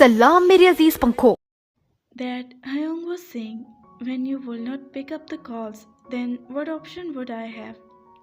सलाम मेरे अजीज पंखों। That Hyung was saying, when you will not pick up the calls, then what option would I have?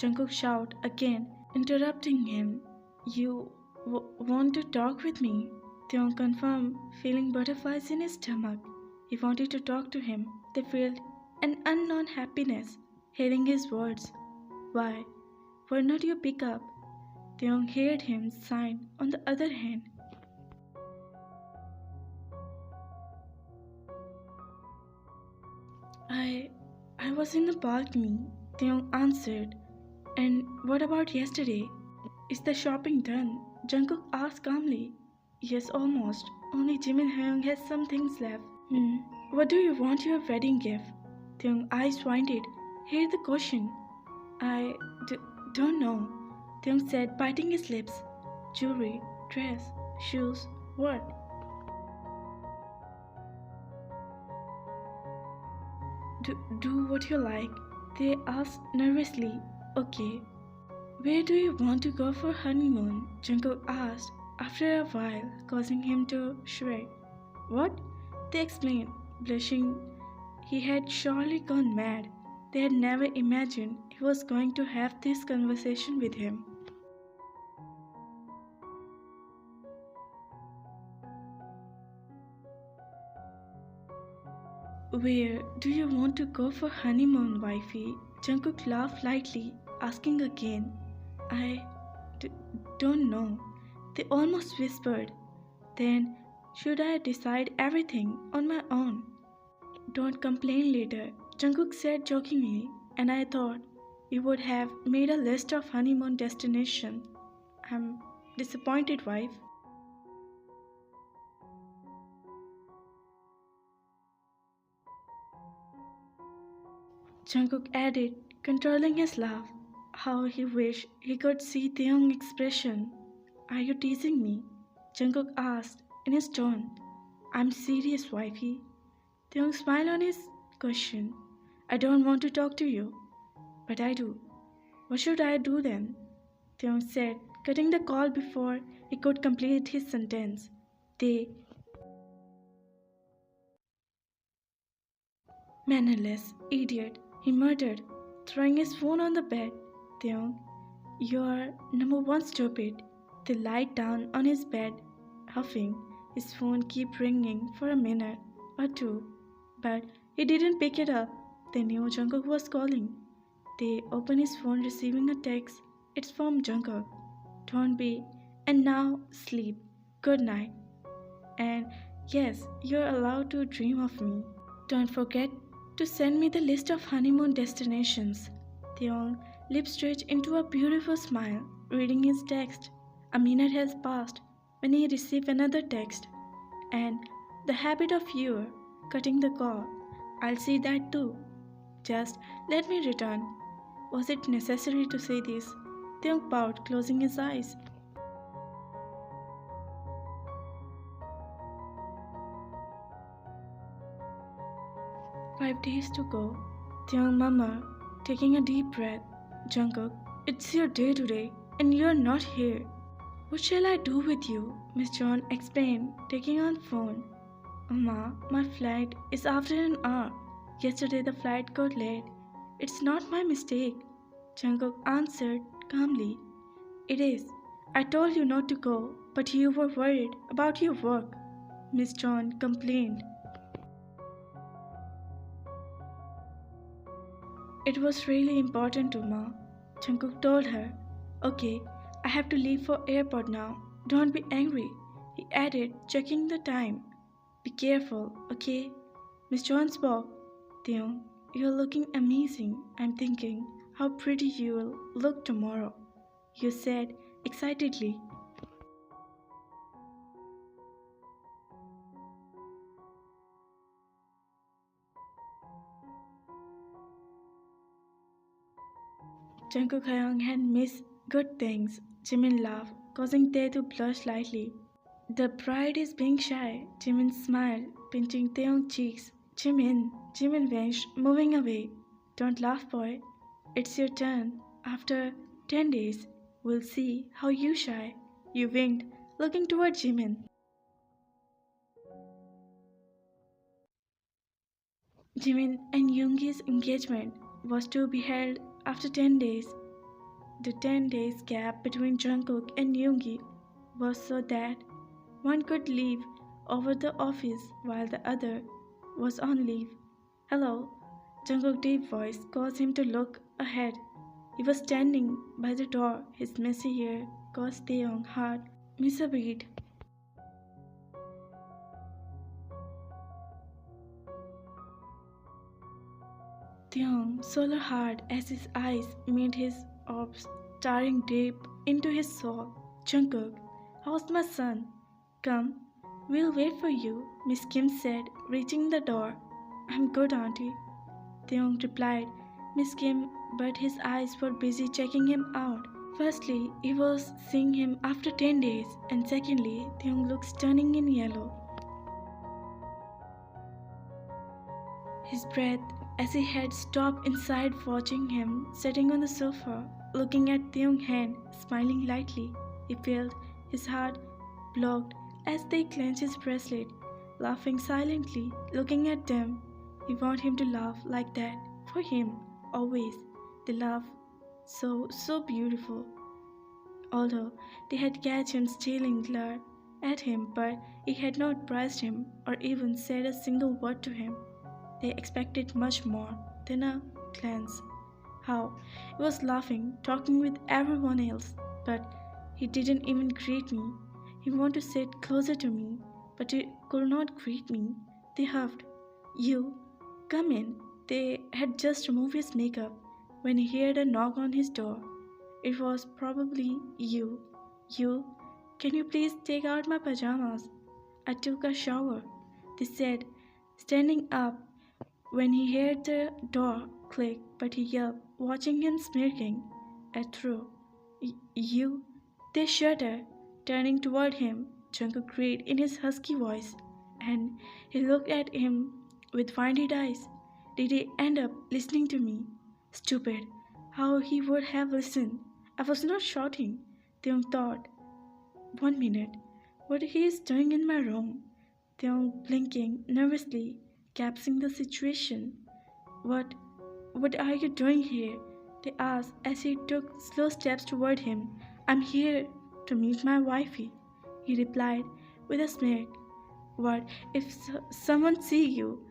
Jungkook shouted again, interrupting him. You want to talk with me? Taeyong confirmed, feeling butterflies in his stomach. He wanted to talk to him. They felt an unknown happiness hearing his words. Why? Why not you pick up? Taeyong heard him sign on the other hand. I I was in the balcony, Taeyong answered. And what about yesterday? Is the shopping done? Jungkook asked calmly. Yes, almost. Only Jim and Hyung has some things left. What do you want your wedding gift? Taeyong eyes widened. Hear the question. I don't know. Taeyong said, biting his lips. Jewelry, dress, shoes, what? Do what you like, they asked nervously. Okay. Where do you want to go for honeymoon? Jungkook asked after a while, causing him to shrug. What? They explained, blushing. He had surely gone mad. They had never imagined he was going to have this conversation with him. Where do you want to go for honeymoon, wifey? Jungkook laughed lightly, asking again. I don't know. They almost whispered. Then, should I decide everything on my own? Don't complain later, Jungkook said jokingly, and I thought you would have made a list of honeymoon destinations. I'm disappointed, wife. Jungkook added, controlling his laugh. How he wished he could see Taeyong's expression. Are you teasing me? Jungkook asked in his tone. I'm serious, wifey. Taeyong smiled on his question. I don't want to talk to you. But I do. What should I do then? Taeyong said, cutting the call before he could complete his sentence. They mannerless idiot, he muttered, throwing his phone on the bed. Taeyong, you're number one stupid. They lied down on his bed, huffing. His phone kept ringing for a minute or two, but he didn't pick it up. They knew Jungkook was calling. They opened his phone, receiving a text. It's from Jungkook. Don't be. And now sleep. Good night. And yes, you're allowed to dream of me. Don't forget to send me the list of honeymoon destinations. Taeyong lips stretched into a beautiful smile, reading his text. A minute has passed when he received another text. And the habit of you cutting the call. I'll see that too. Just let me return. Was it necessary to say this? Taeyong bowed, closing his eyes. 5 days to go. Taeyong murmured, taking a deep breath. Jungkook, it's your day today, and you're not here. What shall I do with you? Miss John explained, taking on phone. Amma, my flight is after an hour. Yesterday the flight got late. It's not my mistake. Jungkook answered calmly. It is. I told you not to go, but you were worried about your work. Miss John complained. It was really important to Ma. Jungkook told her. Okay, I have to leave for airport now. Don't be angry, he added, checking the time. Be careful, okay? Miss John spoke. Taeyong, you're looking amazing. I'm thinking how pretty you will look tomorrow, you said excitedly. Jungkook Hyung had missed good things. Jimin laughed, causing Tae to blush slightly. The bride is being shy. Jimin smiled, pinching Taeyong's cheeks. Jimin winced, moving away. Don't laugh, boy. It's your turn. After 10 days, we'll see how you shy. You winked, looking toward Jimin. Jimin and Yoongi's engagement was to be held after 10 days. The 10 days gap between Jungkook and Yoongi was so that one could leave over the office while the other was on leave. Hello, Jungkook's deep voice caused him to look ahead. He was standing by the door, his messy hair caused Taeyong's heart miss a beat. Taeyong swallowed hard as his eyes met his orbs staring deep into his soul. Jungkook, how's my son? Come, we'll wait for you, Miss Kim said, reaching the door. I'm good, Auntie. Taeyong replied, Miss Kim, but his eyes were busy checking him out. Firstly, he was seeing him after 10 days, and secondly, Taeyong looked stunning in yellow. His breath as he had stopped inside watching him sitting on the sofa, looking at Taeyong's hand, smiling lightly. He felt his heart blocked as they clenched his bracelet, laughing silently, looking at them. He wanted him to laugh like that, for him, always. They laugh so beautiful. Although they had catch him stealing glare at him, but he had not praised him or even said a single word to him. They expected much more than a glance. How he was laughing, talking with everyone else, but he didn't even greet me. He wanted to sit closer to me, but he could not greet me. They huffed, You, come in. They had just removed his makeup when he heard a knock on his door. It was probably you. You, can you please take out my pajamas? I took a shower, they said, standing up when he heard the door click, but he yelped, watching him smirking at through. You? They shuddered, turning toward him. Jungkook cried in his husky voice, and he looked at him with winded eyes. Did he end up listening to me? Stupid! How he would have listened. I was not shouting. Theung thought. 1 minute. What he is doing in my room? Theung blinking nervously, capturing the situation. What what are you doing here? They asked as he took slow steps toward him. I'm here to meet my wifey, he replied with a smirk. What if someone see you?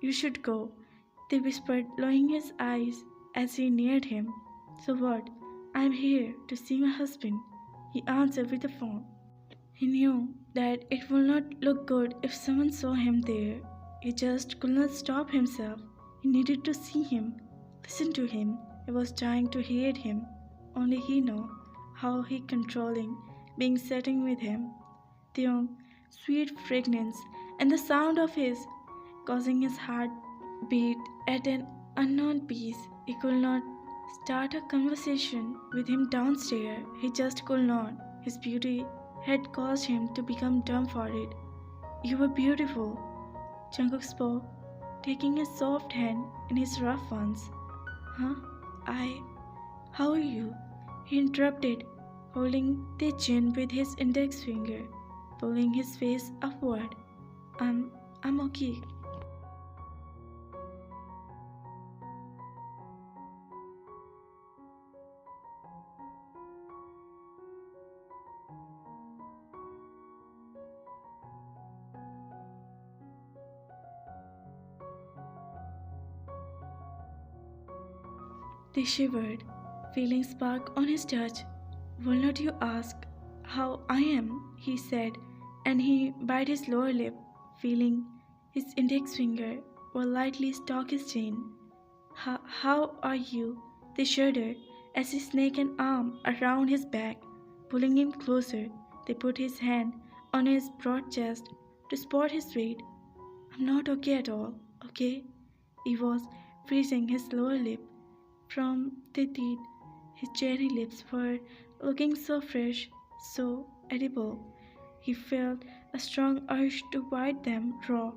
You should go, they whispered, lowering his eyes as he neared him. So what? I'm here to see my husband, he answered with a frown. He knew that it would not look good if someone saw him there. He just could not stop himself. He needed to see him, listen to him. He was trying to hear him. Only he knew how he controlling being sitting with him. The young, sweet fragrance and the sound of his causing his heart beat at an unknown pace. He could not start a conversation with him downstairs. He just could not. His beauty had caused him to become dumbfounded. You were beautiful, Jungkook spoke, taking his soft hand in his rough ones. Huh? How are you? He interrupted, holding their chin with his index finger, pulling his face upward. I'm okay. They shivered, feeling spark on his touch. Will not you ask how I am? He said, and he bit his lower lip, feeling his index finger will lightly stalk his chin. How are you? They shuddered as he snaked an arm around his back, pulling him closer. They put his hand on his broad chest to support his weight. I'm not okay at all, okay? He was freezing his lower lip from the teeth. His cherry lips were looking so fresh, so edible. He felt a strong urge to bite them raw.